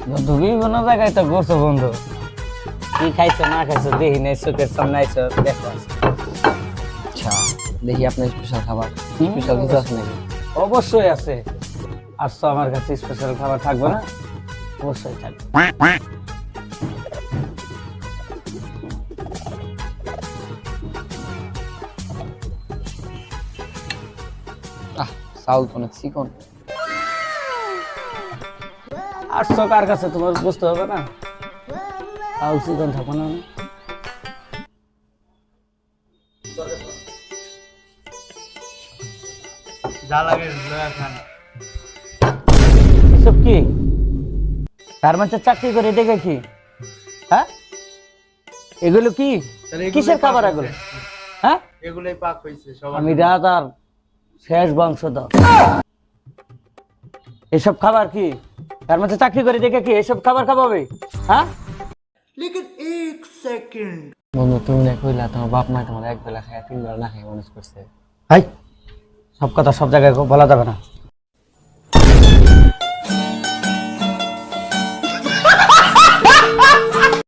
বিভিন্ন জায়গায় তো করছো বন্ধু, কি খাইছো না খাইছো দেখি নাই, চোখের সামনে আইছো দেখো। আচ্ছা দেখি আপনার স্পেশাল খাবার, স্পেশাল কিছু আছে নাকি? অবশ্যই আছে। আসছো আমার কাছে, স্পেশাল খাবার থাকবে না? অবশ্যই থাকবে। আহ চাউল তো অনেক চিকন। আসছো কার কাছে তোমার বুঝতে হবে না? তাও চিকন থাকো না। যা লাগে লয়া খান। এসব কি? তার মধ্যে চাকরি করে দেখে কি? হ্যাঁ, এগুলো কি? কিসের খাবার এগুলো? হ্যাঁ, এগুলাই পাক হইছে সবার। আমি রাজার শেষ বংশধর। এসব খাবার কি? তার মধ্যে চাকরি করে দেখে কি এসব খাবার খাওয়াবে? হ্যাঁ, लेकिन एक सेकंड বন্ধু তুমি না কইলা তোমার বাপ মা তোমার এক বেলা খায় তিন বেলা না খায় মানুষ করছে। ভাই, সব কথা সব জায়গায় বলা যাবে না।